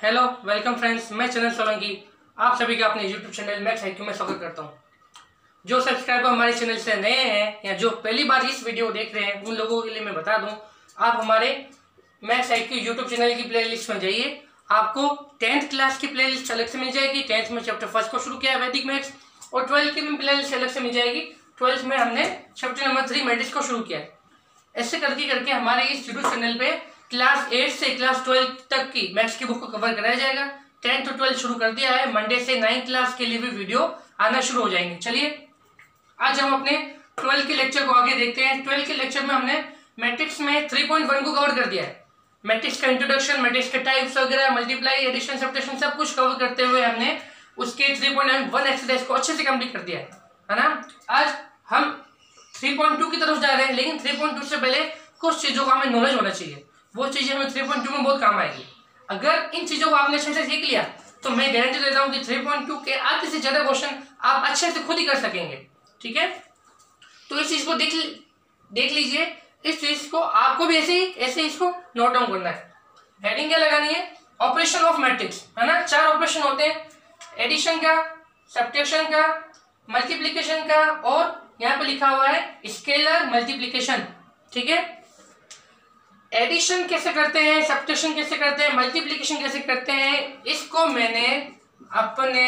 Hello welcome friends, मैं चंदन सोलंकी आप सभी का अपने यूट्यूब चैनल मैथ्स IQ में स्वागत करता हूं। जो सब्सक्राइबर हमारे चैनल से नए हैं या जो पहली बार इस वीडियो देख रहे हैं उन लोगों के लिए मैं बता दूं, आप हमारे मैथ्स IQ यूट्यूब चैनल की प्लेलिस्ट में जाइए। आपको 10th क्लास की प्लेलिस्ट अलग से मिल जाएगी। 10th में चैप्टर 1 को शुरू किया है वैदिक मैथ्स, और 12th की भी प्लेलिस्ट अलग से मिल जाएगी। 12th में हमने चैप्टर नंबर 3 मैट्रिक्स को शुरू किया है। ऐसे करके हमारे इस यूट्यूब चैनल पे क्लास 8 से क्लास 12 तक की मैथ्स की बुक को कवर कराया जाएगा। 10 to 12 शुरू कर दिया है। मंडे से 9th क्लास के लिए भी वीडियो आना शुरू हो जाएंगे। चलिए आज हम अपने 12 के लेक्चर को आगे देखते हैं। 12 के लेक्चर में हमने मैट्रिक्स में 3.1 को कवर कर दिया है। मैट्रिक्स का इंट्रोडक्शन, मैट्रिक्स के टाइप्स वगैरह, मल्टीप्लाई, एडिशन, सब्ट्रैक्शन सब कुछ कवर करते हुए हमने उसके 3.1 एक्सरसाइज को अच्छे से कंप्लीट कर दिया है ना। आज हम 3.2 की तरफ जा रहे हैं, लेकिन 3.2 से पहले कुछ चीजों का हमें नॉलेज होना चाहिए। वो चीजें हमें 3.2 में बहुत काम आएगी। अगर इन चीजों को आपने अच्छे से सीख लिया तो मैं गारंटी देता हूं कि 3.2 के आधे से ज्यादा क्वेश्चन आप अच्छे से खुद ही कर सकेंगे। ठीक है, तो इस चीज को देख लीजिए। इस चीज को आपको भी ऐसे इसको नोट डाउन करना है। हेडिंग क्या लगानी है? ऑपरेशन ऑफ मैट्रिक्स, है ना। 4 ऑपरेशन होते हैं, एडिशन का, सब्ट्रैक्शन का, मल्टीप्लिकेशन का, और यहाँ पे लिखा हुआ है स्केलर मल्टीप्लिकेशन। ठीक है, एडिशन कैसे करते हैं, सब्ट्रैक्शन कैसे करते हैं, मल्टीप्लिकेशन कैसे करते हैं, इसको मैंने अपने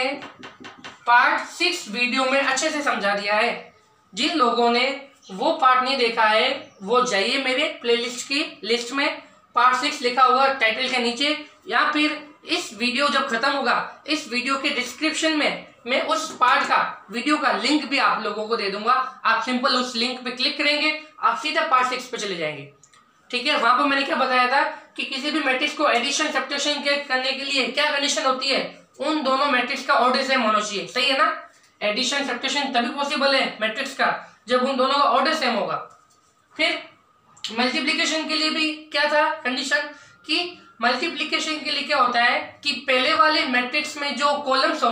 पार्ट 6 वीडियो में अच्छे से समझा दिया है। जिन लोगों ने वो पार्ट नहीं देखा है वो जाइए मेरे प्लेलिस्ट की लिस्ट में, पार्ट 6 लिखा हुआ टाइटल के नीचे, या फिर इस वीडियो जब खत्म होगा इस वीडियो के डिस्क्रिप्शन में मैं उस पार्ट का वीडियो का लिंक भी आप लोगों को दे दूंगा। आप सिंपल उस लिंक पे क्लिक करेंगे, आप सीधा पार्ट 6 पे चले जाएंगे। ठीक है, वहां पर मैंने क्या बताया था कि किसी भी मैट्रिक्स को एडिशन सब्ट्रैक्शन करने के लिए क्या कंडीशन होती है, उन दोनों मैट्रिक्स का ऑर्डर सेम होना चाहिए। सही है ना। एडिशन सब्ट्रैक्शन तभी पॉसिबल है मैट्रिक्स का जब उन दोनों का ऑर्डर सेम होगा। फिर मल्टीप्लिकेशन के लिए भी क्या था कंडीशन, कि मल्टीप्लिकेशन के लिए क्या होता है कि पहले वाले मैट्रिक्स में जो कॉलम्स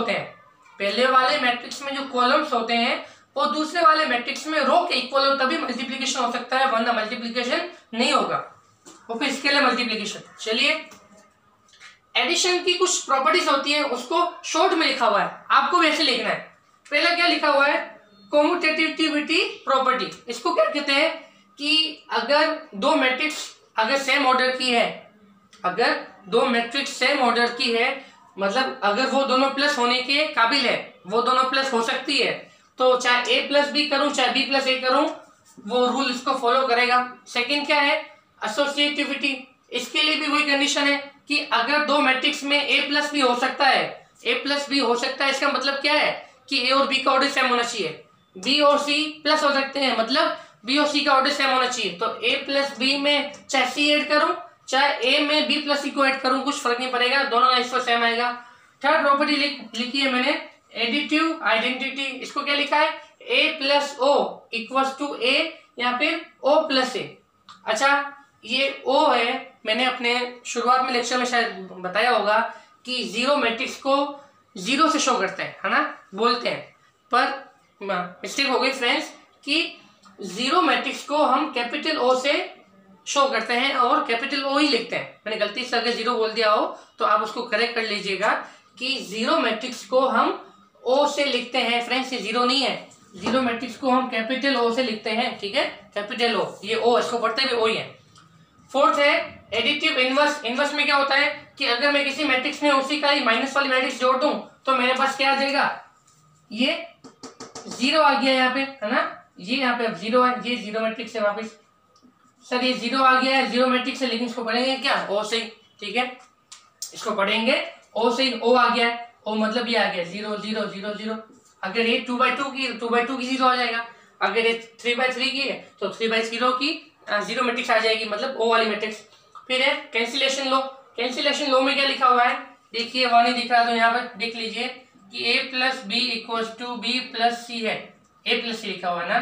होते हैं और दूसरे वाले मैट्रिक्स में रो के इक्वल हो, तभी मल्टीप्लिकेशन हो सकता है, वरना मल्टीप्लिकेशन नहीं होगा। और फिर इसके लिए मल्टीप्लिकेशन। चलिए, एडिशन की कुछ प्रॉपर्टीज होती है, उसको शॉर्ट में लिखा हुआ है, आपको भी ऐसे लिखना है। पहला क्या लिखा हुआ है? कॉम्यूटेटिविटी प्रॉपर्टी। इसको क्या कहते हैं कि अगर दो मैट्रिक्स अगर सेम ऑर्डर की है, मतलब अगर वो दोनों प्लस होने के काबिल है, वो दोनों प्लस हो सकती है, तो चाहे a प्लस बी करूं चाहे b प्लस a करूं, वो रूल इसको फॉलो करेगा। सेकंड क्या है? एसोसिएटिविटी। इसके लिए भी वही कंडीशन है कि अगर दो मैट्रिक्स में a प्लस बी हो सकता है, इसका मतलब क्या है कि a और b का ऑर्डर सेम होना चाहिए। b और c प्लस हो सकते हैं, मतलब b और c का ऑर्डर सेम होना चाहिए। तो a प्लस b में चाहे c ऐड करूं चाहे a में b प्लस c को ऐड करूं, कुछ फर्क नहीं पड़ेगा, दोनों का इसको सेम आएगा। थर्ड प्रॉपर्टी लिखी है मैंने, एडिटिव आइडेंटिटी। इसको क्या लिखा है? a plus O equals to a या फिर o प्लस a। अच्छा, ये o है, मैंने अपने शुरुआत में लेक्चर में शायद बताया होगा कि जीरो मैट्रिक्स को जीरो से शो करते हैं, है ना, बोलते हैं, पर मिस्टेक हो गई फ्रेंड्स कि जीरो मैट्रिक्स को हम कैपिटल O से शो करते हैं और कैपिटल O ही लिखते हैं। मैंने गलती से अगर जीरो बोल दिया हो तो आप उसको करेक्ट कर लीजिएगा कि जीरो मैट्रिक्स को हम O से लिखते हैं। फ्रेंड्स, ये जीरो नहीं है, जीरो मैट्रिक्स को हम कैपिटल O से लिखते हैं। ठीक है, कैपिटल O, ये O, इसको पढ़ते हुए O ही है। फोर्थ है एडिटिव इनवर्स। इनवर्स में क्या होता है कि अगर मैं किसी मैट्रिक्स में उसी का ही माइनस वाली मैट्रिक्स जोड़ दूं तो मेरे पास क्या आ जाएगा? ये जीरो आ गया यहाँ पे, है ना, ये यहाँ पे अब जीरो है, ये जीरो मैट्रिक्स है वापस। सर ये जीरो आ गया है जीरो मैट्रिक्स से, लेकिन इसको पढ़ेंगे क्या? O से। ठीक है, इसको पढ़ेंगे O से। O आ गया है, O मतलब ये आ गया 0 0 0 0। अगर ये 2/2 की 2/2 की जीरो आ जाएगा। अगर ये 3/3 की है तो 3/0 की जीरो मैट्रिक्स आ जाएगी, मतलब O वाली मैट्रिक्स। फिर है कैंसिलेशन लॉ। कैंसिलेशन लॉ में क्या लिखा हुआ है? देखिए, वहां नहीं दिख रहा तो यहाँ पर देख लीजिए कि a plus B equals to b plus C है। a प्लस सी लिखा हुआ है ना।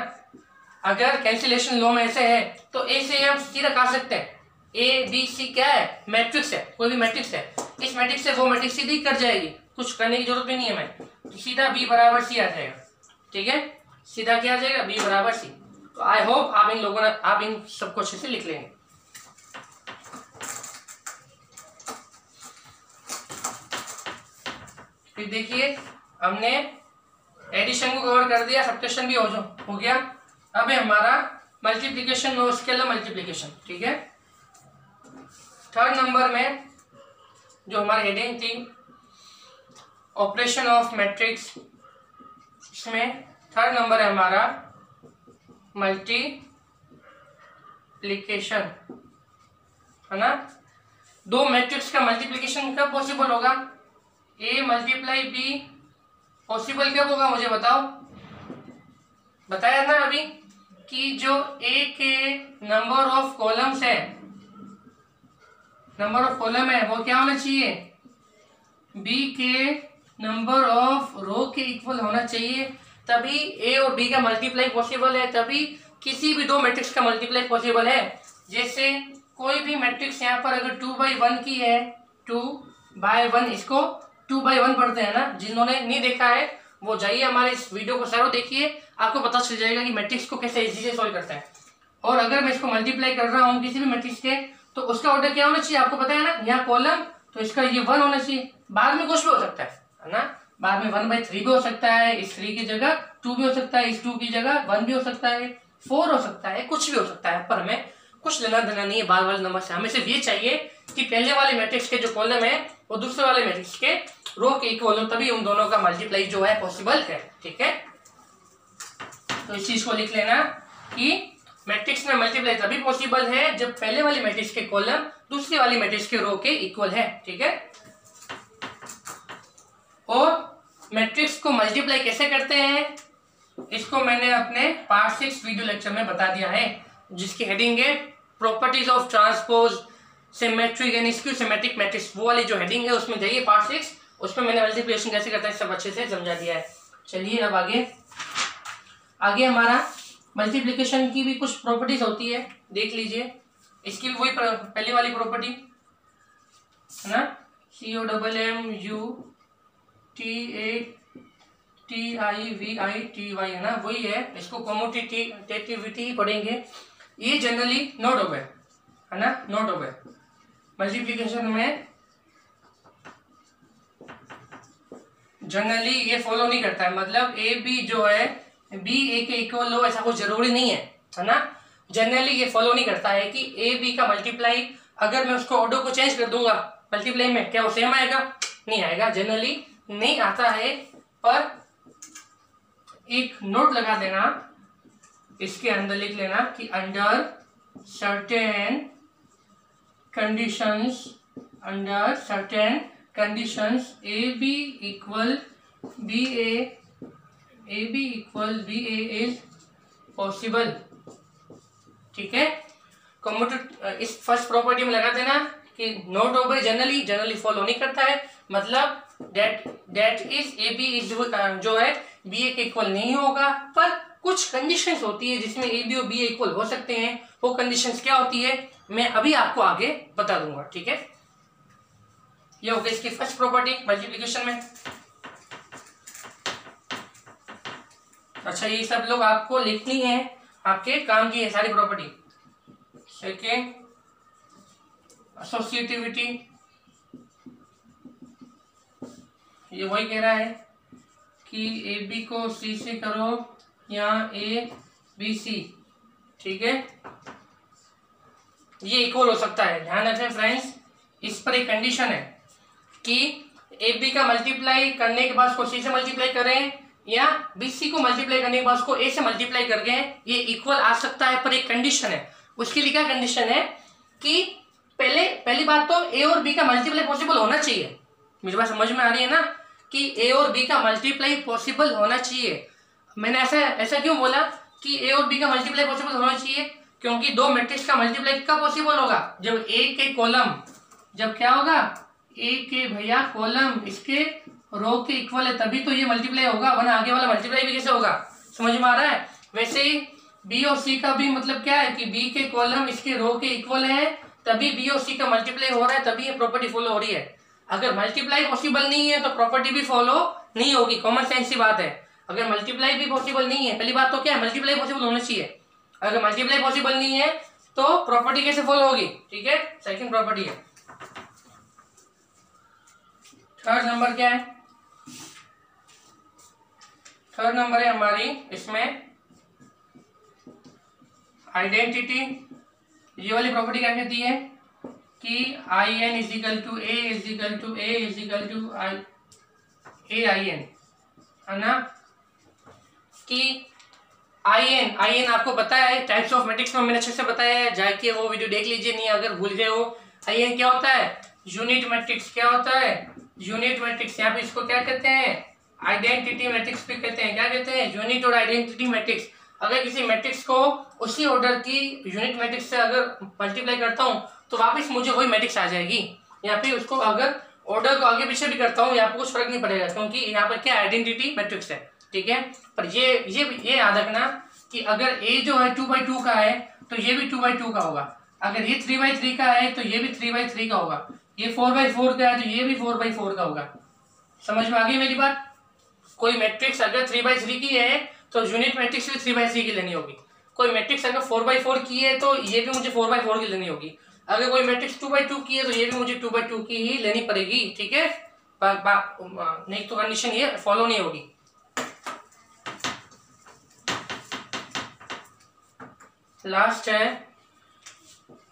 अगर कैंसिलेशन लॉ में ऐसे है तो a से हम सीधा कहा सकते हैं। a b c क्या है? मैट्रिक्स है, कोई भी मैट्रिक्स है। इस मैट्रिक्स से वो मैट्रिक्स सीधी कट जाएगी, कुछ करने की जरूरत भी नहीं है हमें, तो सीधा b बराबर c आ जाएगा। ठीक है, सीधा क्या आ जाएगा? b बराबर c। तो आई होप आप इन सबको अच्छे से लिख लेंगे। फिर देखिए हमने एडिशन को कवर कर दिया, सब्ट्रैक्शन भी हो गया। अब है हमारा मल्टीप्लिकेशन और स्केलर मल्टीप्लिकेशन। ठीक है, थर्ड नंबर में जो हमारी हेडिंग थी ऑपरेशन ऑफ मैट्रिक्स, इसमें थर्ड नंबर है हमारा मल्टीप्लिकेशन, है ना। दो मैट्रिक्स का मल्टीप्लिकेशन कब पॉसिबल होगा? ए मल्टीप्लाई बी पॉसिबल कब होगा मुझे बताओ। बताया ना अभी कि जो ए के नंबर ऑफ कॉलम्स है, नंबर ऑफ कॉलम है वो क्या होना चाहिए? बी के नंबर ऑफ रो के इक्वल होना चाहिए, तभी ए और बी का मल्टीप्लाई पॉसिबल है, तभी किसी भी दो मैट्रिक्स का मल्टीप्लाई पॉसिबल है। जैसे कोई भी मैट्रिक्स यहाँ पर अगर 2/1 की है, 2/1, इसको 2/1 पढ़ते हैं ना। जिन्होंने नहीं देखा है वो जाइए हमारे इस वीडियो को सारों देखिए, आपको पता चल जाएगा कि मैट्रिक्स को कैसे इजी से सॉल्व करते हैं। और अगर मैं इसको मल्टीप्लाई कर रहा हूँ किसी भी मैट्रिक्स के, तो उसका ऑर्डर क्या होना चाहिए आपको पता है ना। यहाँ कॉलम तो इसका ये 1 होना चाहिए, बाद में कुछ भी हो सकता है ना। बाद में 1/3 भी हो सकता है, इस 3 की जगह 2 भी हो सकता है, इस 2 की जगह 1 भी हो सकता है, 4 हो सकता है, कुछ भी हो सकता है। पर हमें कुछ लेना देना नहीं है बाद वाले नंबर से। हमें सिर्फ ये चाहिए कि पहले वाले मैट्रिक्स के जो कॉलम है वो दूसरे वाले मैट्रिक्स के रो के इक्वल हो, तभी उन दोनों का मल्टीप्लाई जो है पॉसिबल है। ठीक है, तो इस चीज को लिख लेना कि मैट्रिक्स में मल्टीप्लाई तभी पॉसिबल है जब पहले वाली मैट्रिक्स के कॉलम दूसरी वाली मैट्रिक्स के रो के इक्वल है। ठीक है, और मैट्रिक्स को मल्टीप्लाई कैसे करते हैं इसको मैंने अपने पार्ट 6 वीडियो लेक्चर में बता दिया है, जिसकी हेडिंग है properties of transpose symmetric and skew symmetric matrix. वो वाली जो हेडिंग है उसमें जाइए पार्ट 6, उसमें मैंने मल्टीप्लिकेशन कैसे करता है सब अच्छे से समझा दिया है। चलिए अब आगे हमारा मल्टीप्लिकेशन की भी कुछ प्रॉपर्टीज होती है, देख लीजिए। इसकी भी वही पहली वाली प्रॉपर्टी है ना, COMMUTATIVITY है ना, वही है। इसको कम्यूटेटिविटी ही पढ़ेंगे। ये जनरली नोट हो गए, है ना, नोट हो गए। मल्टीप्लिकेशन में जनरली ये फॉलो नहीं करता है, मतलब ए बी जो है बी ए के इक्वल हो ऐसा कुछ जरूरी नहीं है ना। जनरली ये फॉलो नहीं करता है कि ए बी का मल्टीप्लाई अगर मैं उसको ऑर्डर को चेंज कर दूंगा मल्टीप्लाई में, क्या वो सेम आएगा? नहीं आएगा, जनरली नहीं आता है। पर एक नोट लगा देना, इसके अंदर लिख लेना कि under certain conditions A B equal B A is possible. ठीक है, कम्यूटेट इस फर्स्ट प्रॉपर्टी में लगा देना कि नोट हो गए। जनरली फॉलो नहीं करता है, मतलब that is A B is जो है बी ए के इक्वल नहीं होगा। पर कुछ कंडीशंस होती है जिसमें ए बी और बी ए इक्वल हो सकते हैं। वो कंडीशंस क्या होती है मैं अभी आपको आगे बता दूंगा। ठीक है, ये हो गई इसकी फर्स्ट प्रॉपर्टी मल्टीप्लिकेशन में। अच्छा, ये सब लोग आपको लिखनी है, आपके काम की है सारी प्रॉपर्टी। सेकेंड, एसोसिएटिविटी, ये वही कह रहा है कि ए बी को सी से करो या ए बी सी। ठीक है, ये इक्वल हो सकता है। ध्यान रखें फ्रेंड्स, इस पर एक कंडीशन है कि ए बी का मल्टीप्लाई करने के बाद उसको सी से मल्टीप्लाई करें या बी सी को मल्टीप्लाई करने के बाद उसको ए से मल्टीप्लाई करके ये इक्वल आ सकता है। पर एक कंडीशन है, उसके लिए क्या कंडीशन है कि पहली बात तो ए और बी का मल्टीप्लाई पॉसिबल होना चाहिए। मेरी बात समझ में आ रही है ना कि ए और बी का मल्टीप्लाई पॉसिबल होना चाहिए। मैंने ऐसा क्यों बोला कि ए और बी का मल्टीप्लाई पॉसिबल होना चाहिए? क्योंकि दो मैट्रिक्स का मल्टीप्लाई कब पॉसिबल होगा? जब ए के कॉलम, जब क्या होगा ए के भैया कॉलम इसके रो के इक्वल है, तभी तो ये मल्टीप्लाई होगा, वरना आगे वाला मल्टीप्लाई भी कैसे होगा? समझ में आ रहा है? वैसे ही बी और सी का भी मतलब क्या है कि बी के कॉलम इसके रो के इक्वल है, तभी बी और सी का मल्टीप्लाई हो रहा है, तभी ये प्रॉपर्टी फॉलो हो रही है। अगर मल्टीप्लाई पॉसिबल नहीं है तो प्रॉपर्टी भी फॉलो नहीं होगी। कॉमन सेंस की बात है। अगर मल्टीप्लाई भी पॉसिबल नहीं है, पहली बात तो क्या है, मल्टीप्लाई पॉसिबल होना चाहिए। अगर मल्टीप्लाई पॉसिबल नहीं है तो प्रॉपर्टी कैसे फॉलो होगी? ठीक है, सेकंड प्रॉपर्टी है। थर्ड नंबर क्या है? थर्ड नंबर है हमारी इसमें आइडेंटिटी। ये वाली प्रॉपर्टी क्या कहती है कि I N is equal to A is equal to A is equal to I N, है ना। कि आई एन आपको पता है टाइप्स ऑफ मैट्रिक्स में मैंने अच्छे से बताया है, जाके वो वीडियो देख लीजिए, नहीं अगर भूल गए हो। आई एन क्या होता है? Unit matrix. क्या होता है? Unit matrix. यहाँ पे इसको क्या कहते हैं? आइडेंटिटी मैट्रिक्स भी कहते हैं। क्या कहते हैं? यूनिट और आइडेंटिटी मैट्रिक्स। अगर किसी मैट्रिक्स को उसी ऑर्डर की यूनिट मैट्रिक्स से अगर मल्टीप्लाई करता हूँ तो वापस मुझे वही मैट्रिक्स आ जाएगी। यहाँ पे उसको अगर ऑर्डर को आगे पीछे भी करता हूँ यहाँ पे कुछ फर्क नहीं पड़ेगा, क्योंकि यहाँ पर क्या आइडेंटिटी मैट्रिक्स है, ठीक है। पर ये याद रखना कि अगर ए जो है 2/2 का है तो ये भी 2/2 का होगा। अगर ये 3/3 का है तो ये भी 3/3 का होगा। ये 4/4 का है तो ये भी 4/4 का होगा। समझ में आ गई मेरी बात? कोई मैट्रिक्स अगर 3/3 की है तो यूनिट मैट्रिक्स भी 3/3 की लेनी होगी। कोई मैट्रिक्स अगर 4/4 की है तो ये भी मुझे 4/4 की लेनी होगी। अगर कोई मैट्रिक्स 2/2 की है तो ये भी मुझे 2/2 की ही लेनी पड़ेगी, ठीक है। नहीं तो कंडीशन ये फॉलो नहीं होगी। लास्ट है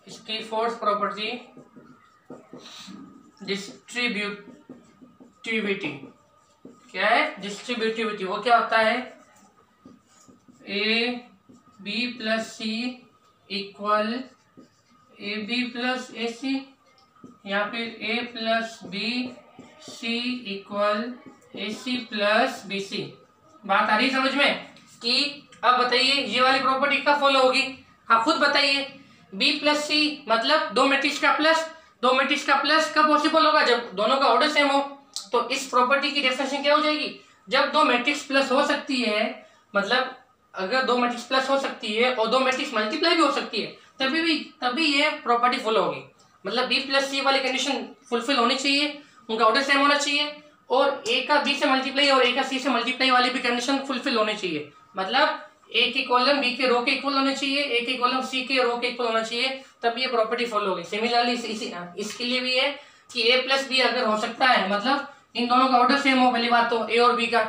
इसकी फोर्थ प्रॉपर्टी, डिस्ट्रीब्यूटिविटी। क्या है? डिस्ट्रीब्यूटिविटी। वो क्या होता है? A B plus C equal A B plus A C, या फिर A plus B C equal A C plus B C. बात आ रही समझ में? कि अब बताइए ये वाली प्रॉपर्टी कब फॉलो होगी? हाँ खुद बताइए। बी प्लस सी मतलब दो मैट्रिक्स का प्लस, दो मैट्रिक्स का प्लस कब पॉसिबल होगा? जब दोनों का ऑर्डर सेम हो। तो इस प्रॉपर्टी की डेफिनेशन क्या हो जाएगी? जब दो मैट्रिक्स प्लस हो सकती है, मतलब अगर दो मैट्रिक्स प्लस हो सकती है और दो मैट्रिक्स मल्टीप्लाई भी हो सकती है, तभी ये प्रॉपर्टी फॉलो होगी। मतलब बी प्लस सी वाली कंडीशन फुलफिल होनी चाहिए, उनका ऑर्डर सेम होना चाहिए, और ए का बी से मल्टीप्लाई और ए का सी से मल्टीप्लाई वाली भी कंडीशन फुलफिल होनी चाहिए। मतलब ए के कॉलम बी के रो के इक्वल होने चाहिए, ए के कॉलम सी के रो के इक्वल होना चाहिए, तब ये प्रॉपर्टी फॉलो होगी। सिमिलरली इसके लिए भी है कि ए प्लस बी अगर हो सकता है, मतलब इन दोनों का ऑर्डर सेम हो, पहली बात तो ए और बी का,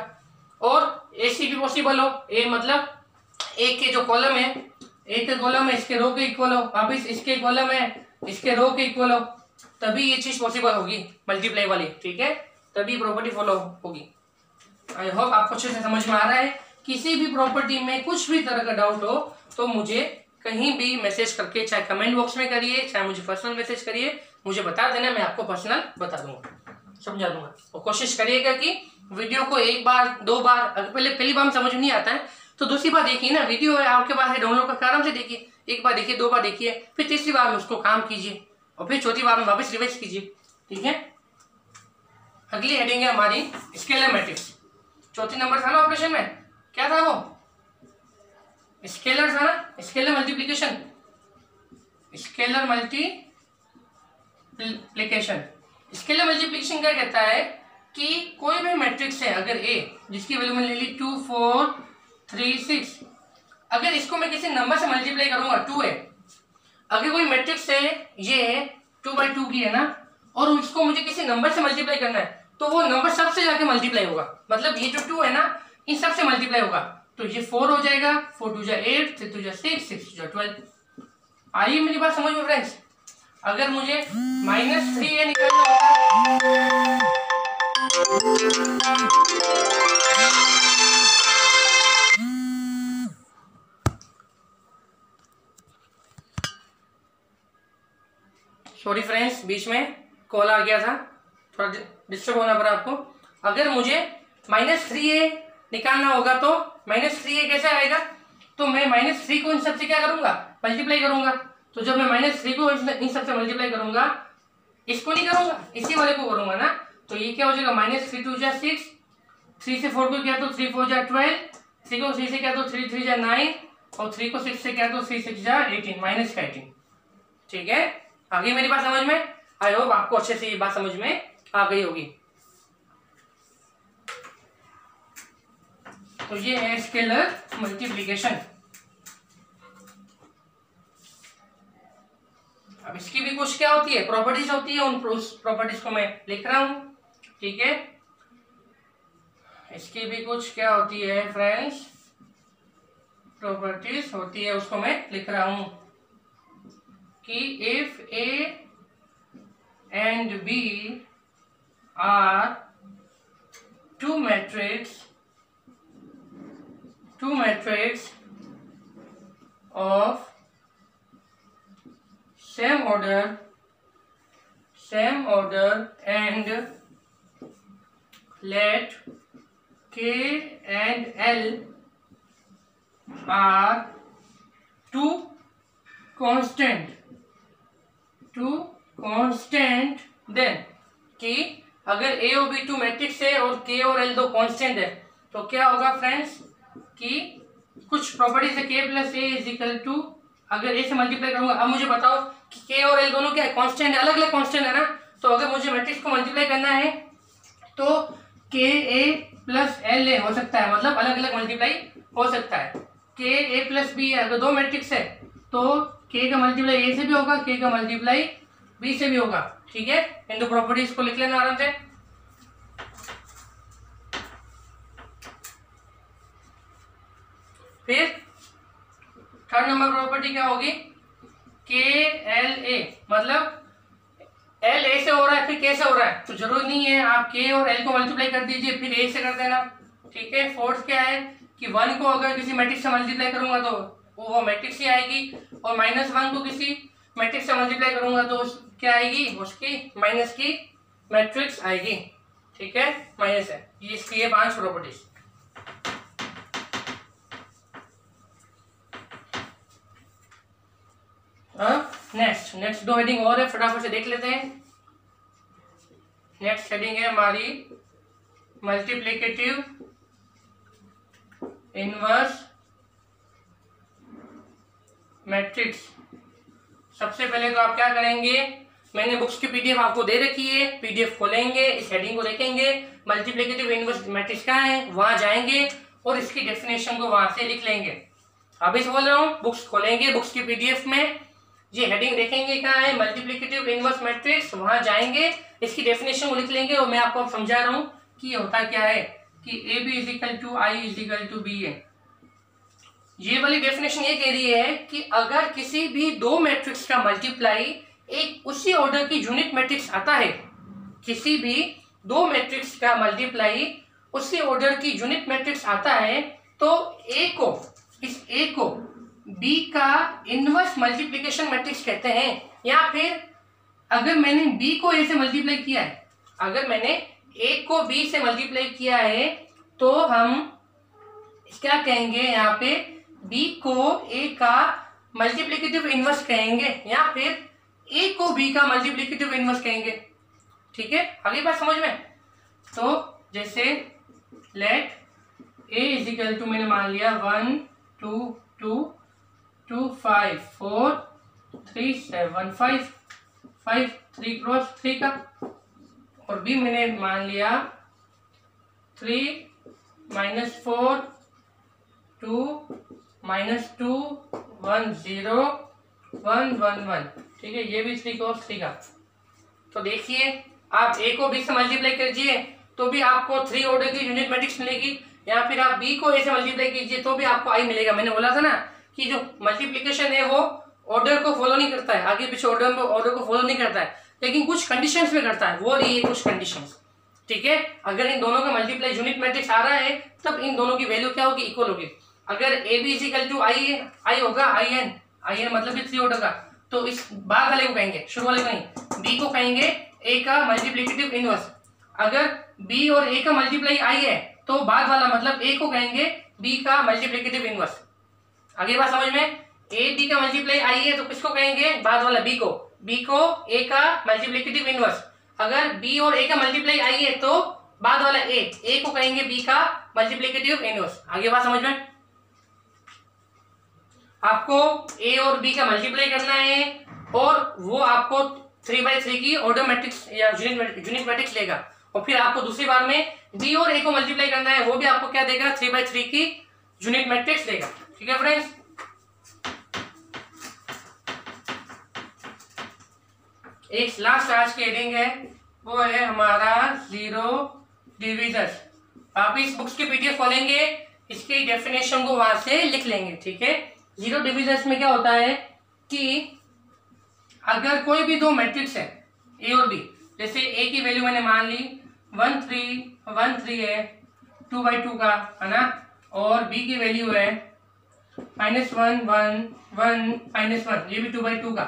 और ए सी भी पॉसिबल हो। ए मतलब ए के जो कॉलम है, ए के कॉलम है इसके रो के इक्वल हो, वापिस इसके कॉलम है इसके रो के इक्वल हो, तभी ये चीज पॉसिबल होगी मल्टीप्लाई वाली, ठीक है। तभी प्रॉपर्टी फॉलो होगी। आई होप आपको अच्छे से समझ में आ रहा है। किसी भी प्रॉपर्टी में कुछ भी तरह का डाउट हो तो मुझे कहीं भी मैसेज करके, चाहे कमेंट बॉक्स में करिए, चाहे मुझे पर्सनल मैसेज करिए, मुझे बता देना, मैं आपको पर्सनल बता दूंगा, समझा दूंगा। और कोशिश करिएगा कि वीडियो को एक बार दो बार, अगर पहली बार समझ में नहीं आता है तो दूसरी बार देखिए ना, वीडियो है आपके पास है डाउनलोड करके आराम से देखिए। एक बार देखिए, दो बार देखिए, फिर तीसरी बार में उसको काम कीजिए और फिर चौथी बार में वापस रिवाइज कीजिए, ठीक है। अगली हेडिंग है हमारी स्केलर मैट्रिक्स। चौथी नंबर था ना ऑपरेशन में, क्या था वो? स्केलर था ना, scalar multiplication, scalar multiplication. Scalar multiplication क्या कहता है कि कोई भी मैट्रिक्स है अगर ए, जिसकी वैल्यू मैंने ले ली 2 4 3 6, अगर इसको मैं किसी नंबर से मल्टीप्लाई करूंगा, 2 है, अगर कोई मैट्रिक्स है ये 2/2 की है ना, और उसको मुझे किसी नंबर से मल्टीप्लाई करना है तो वो नंबर सबसे जाके मल्टीप्लाई होगा। मतलब ये जो 2 है ना, इन सबसे मल्टीप्लाई होगा, तो ये 4 हो जाएगा, 4 2 8, 3 2 6, 6 2 12। आइए मेरी बात समझ में फ्रेंड्स। अगर मुझे -3a निकालना होगा, सॉरी फ्रेंड्स, बीच में कॉल आ गया था, थोड़ा डिस्टर्ब होना पड़ा आपको। अगर मुझे -3a निकालना होगा तो -3a कैसे आएगा? तो मैं -3 को इन सबसे क्या करूंगा? मल्टीप्लाई करूंगा। तो जब मैं -3 को इन सबसे मल्टीप्लाई करूंगा, इसको नहीं करूंगा, इसी वाले को करूंगा ना, तो ये क्या हो जाएगा? -3 2 6, 3 से 4 को क्या तो 3 4 12, 3 को 3 से क्या तो 3 3 9, और 3 को 6 से क्या तो 3 6 18, -18, ठीक है। आ गई मेरी बात समझ में? आई होप आपको अच्छे से ये बात समझ में आ गई होगी। तो ये है स्केलर मल्टीप्लिकेशन। अब इसकी भी कुछ क्या होती है? प्रॉपर्टीज होती है, उन प्रॉपर्टीज को मैं लिख रहा हूं, ठीक है। इसकी भी कुछ क्या होती है फ्रेंड्स, प्रॉपर्टीज होती है, उसको मैं लिख रहा हूं कि if A and B are two matrix of same order and let K and L are two constant then कि अगर A और B टू मैट्रिक्स है और K और L दो कांस्टेंट है तो क्या होगा फ्रेंड्स कि कुछ प्रॉपर्टीज है K plus A is equal to, अगर ए से मल्टीप्लाई करूंगा, अब मुझे बताओ कि K और L दोनों क्या है, कांस्टेंट है, अलग अलग कांस्टेंट है ना, तो अगर मुझे मैट्रिक्स को मल्टीप्लाई करना है तो K A plus L A हो सकता है, मतलब अलग अलग मल्टीप्लाई हो सकता है। K A प्लस B है, अगर दो मैट्रिक्स है तो K का मल्टीप्लाई A से भी होगा, K का मल्टीप्लाई B से भी होगा। ठीक है, इन दो प्रॉपर्टीज को लिख लेना आराम से। फिर थर्ड नंबर प्रॉपर्टी क्या होगी, के एल ए, मतलब एल ए से हो रहा है फिर के से हो रहा है तो जरूरी नहीं है आप के और एल को मल्टीप्लाई कर दीजिए फिर ए से कर देना। ठीक है, फोर्थ क्या है कि 1 को अगर किसी मैट्रिक्स से मल्टीप्लाई करूंगा तो वो मैट्रिक्स ही आएगी, और -1 को किसी मैट्रिक्स से मल्टीप्लाई करूंगा तो क्या आएगी, उसकी माइनस की मैट्रिक्स आएगी। ठीक है, माइनस है ये, इसकी ये 5 प्रॉपर्टीज। नेक्स्ट दो हेडिंग और है, फटाफट से देख लेते हैं। नेक्स्ट हेडिंग है हमारी मल्टीप्लिकेटिव इनवर्स मैट्रिक्स। सबसे पहले तो आप क्या करेंगे, मैंने बुक्स की पीडीएफ आपको दे रखी है, पीडीएफ खोलेंगे, इस हेडिंग को देखेंगे, मल्टीप्लिकेटिव इनवर्स मैट्रिक्स कहाँ है वहां जाएंगे और इसकी डेफिनेशन को वहां से लिख लेंगे। अभी से बोल रहा हूँ, बुक्स खोलेंगे, बुक्स की पीडीएफ में ये हेडिंग देखेंगे कहाँ है मल्टीप्लिकेटिव इनवर्स मैट्रिक्स, वहां जाएंगे, इसकी डेफिनेशन को लिख लेंगे और मैं आपको समझा रहा हूँ कि होता क्या है कि A B is equal to I is equal to B है। ये वाली डेफिनेशन ये कह रही है कि अगर किसी भी दो मैट्रिक्स का मल्टीप्लाई एक उसी ऑर्डर की यूनिट मैट्रिक्स आता है, किसी भी दो मैट्रिक्स का मल्टीप्लाई उसी ऑर्डर की यूनिट मैट्रिक्स आता है तो इस ए को बी का इनवर्स मल्टीप्लिकेशन मैट्रिक्स कहते हैं। या फिर अगर मैंने बी को ए से मल्टीप्लाई किया है, अगर मैंने ए को बी से मल्टीप्लाई किया है तो हम क्या कहेंगे, यहाँ पे बी को ए का मल्टीप्लिकेटिव इनवर्स कहेंगे या फिर ए को बी का मल्टीप्लिकेटिव इनवर्स कहेंगे। ठीक है, अगली बात समझ में। तो जैसे let A is equal to, मैंने मान लिया 1 2 2 2 5 4 3 7 5 5 3 क्रॉस 3 का, और बी मैंने मान लिया 3 -4 2 -2 1 0 1 1 1। ठीक है, ये भी 3 क्रॉस 3 का। तो देखिए आप ए को बी से मल्टीप्लाई कीजिए तो भी आपको 3 ऑर्डर की यूनिट मैट्रिक्स मिलेगी, या फिर आप बी को ए से मल्टीप्लाई कीजिए तो भी आपको आई मिलेगा। मैंने बोला था ना कि जो मल्टीप्लिकेशन है वो ऑर्डर को फॉलो नहीं करता है, आगे पीछे ऑर्डर को फॉलो नहीं करता है, लेकिन कुछ कंडीशंस में करता है, वो रही है कुछ कंडीशंस। ठीक है, अगर इन दोनों का मल्टीप्लाई यूनिट मैट्रिक्स आ रहा है तब इन दोनों की वैल्यू क्या होगी, इक्वल होगी। अगर A B is equal to I होगा, आई एन मतलब 3 ऑर्डर का, तो इस बाद वाले को कहेंगे, शुरू वाले को नहीं, बी को कहेंगे ए का मल्टीप्लिकेटिव इनवर्स। अगर बी और ए का मल्टीप्लाई आई है तो बाद वाला मतलब ए को कहेंगे बी का मल्टीप्लिकेटिव इनवर्स। आगे बात समझ में, ए बी का मल्टीप्लाई आई है तो किसको कहेंगे, बाद वाला बी को ए का मल्टीप्लिकेटिव इनवर्स। अगर बी और ए का मल्टीप्लाई आई है तो बाद वाला ए को कहेंगे बी का मल्टीप्लिकेटिव इनवर्स। आगे बात समझ में, आपको ए और बी का मल्टीप्लाई करना है और वो आपको 3/3 की ऑर्डर मैट्रिक्स या यूनिट मैट्रिक्स लेगा, और फिर आपको दूसरी बार में बी और ए को मल्टीप्लाई करना है, वो भी आपको क्या देगा, 3/3 की यूनिट मैट्रिक्स देगा। ठीक है फ्रेंड्स, एक लास्ट आज की हेडिंग है, वो है हमारा जीरो डिविजन। आप इस बुक्स के पीडीएफ खोलेंगे, इसकी डेफिनेशन को वहां से लिख लेंगे, ठीक है। जीरो डिविजन्स में क्या होता है कि अगर कोई भी दो मैट्रिक्स है ए और बी, जैसे ए की वैल्यू मैंने मान ली 1 3 1 3 है 2/2 का, है ना, और बी की वैल्यू है -1 1 1 -1, ये भी 2/2 का।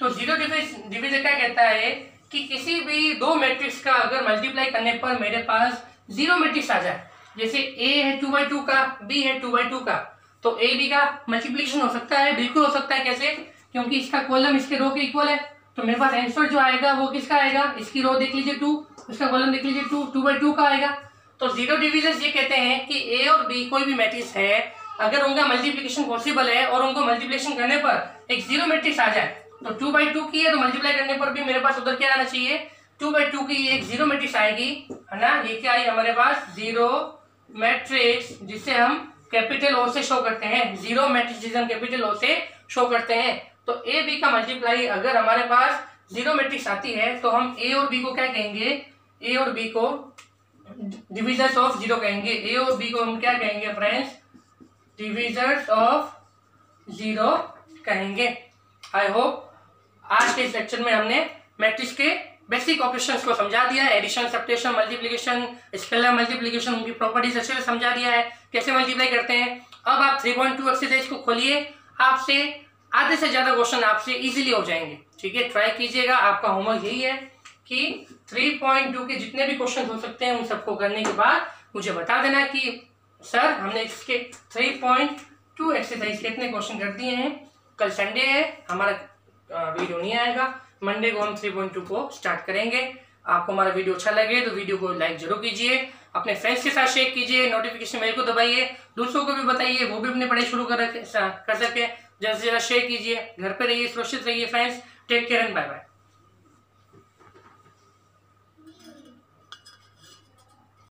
तो जीरो डिविजन क्या कहता है कि किसी भी दो मैट्रिक्स का अगर मल्टीप्लाई करने पर मेरे पास जीरो मैट्रिक्स आ जाए, जैसे ए है 2/2 का, बी है 2/2 का, तो ए बी का मल्टीप्लिकेशन हो सकता है, बिल्कुल हो सकता है। कैसे? क्योंकि इसका कॉलम इसके रो के इक्वल है, तो मेरे पास आंसर जो आएगा वो किसका आएगा, इसकी रो देख लीजिए 2, उसका कॉलम देख लीजिए 2/2 का आएगा। तो जीरो डिविजन ये कहते हैं कि ए और बी कोई भी मैट्रिक्स है, अगर उनका मल्टीप्लिकेशन पॉसिबल है और उनको मल्टीप्लिकेशन करने पर एक जीरो मैट्रिक्स आ जाए, तो 2/2 की है तो मल्टीप्लाई करने पर भी मेरे पास उधर क्या आना चाहिए, 2/2 की एक जीरो मैट्रिक्स आएगी, है ना। ये क्या आई हमारे पास, जीरो मैट्रिक्स, जिसे हम कैपिटल ओ से शो करते हैं, जीरो मैट्रिक्स जिसे हम कैपिटल ओ से शो करते हैं। तो ए बी का मल्टीप्लाई अगर हमारे पास जीरो मैट्रिक्स आती है तो हम ए और बी को क्या कहेंगे, ए और बी को डिविजर्स ऑफ जीरो कहेंगे। ए और बी को हम क्या कहेंगे फ्रेंड्स, डिविजर्स ऑफ जीरो कहेंगे। आई होप आज के इस लेक्चर में हमने मैट्रिक्स के बेसिक ऑपरेशंस को समझा दिया है, addition, subtraction, multiplication, scalar multiplication, उनकी प्रॉपर्टीज अच्छे से समझा दिया है, कैसे मल्टीप्लाई करते हैं। अब आप 3.2 एक्सरसाइज को खोलिए, आपसे आधे से ज्यादा क्वेश्चन आपसे इजीली हो जाएंगे, ठीक है। ट्राई कीजिएगा, आपका होमवर्क यही है कि 3.2 के जितने भी क्वेश्चन हो सकते हैं उन सबको करने के बाद मुझे बता देना कि सर हमने इसके 3.2 एक्सरसाइज के इतने क्वेश्चन कर दिए हैं। कल संडे है, हमारा वीडियो नहीं आएगा, मंडे को हम 3.2 को स्टार्ट करेंगे। आपको हमारा वीडियो अच्छा लगे तो वीडियो को लाइक जरूर कीजिए, अपने फ्रेंड्स के साथ शेयर कीजिए, नोटिफिकेशन बेल को दबाइए, दूसरों को भी बताइए वो भी अपनी पढ़ाई शुरू कर सके। जल्द से जल्द शेयर कीजिए। घर पे रहिए, सुरक्षित रहिए friends. Take care and bye bye.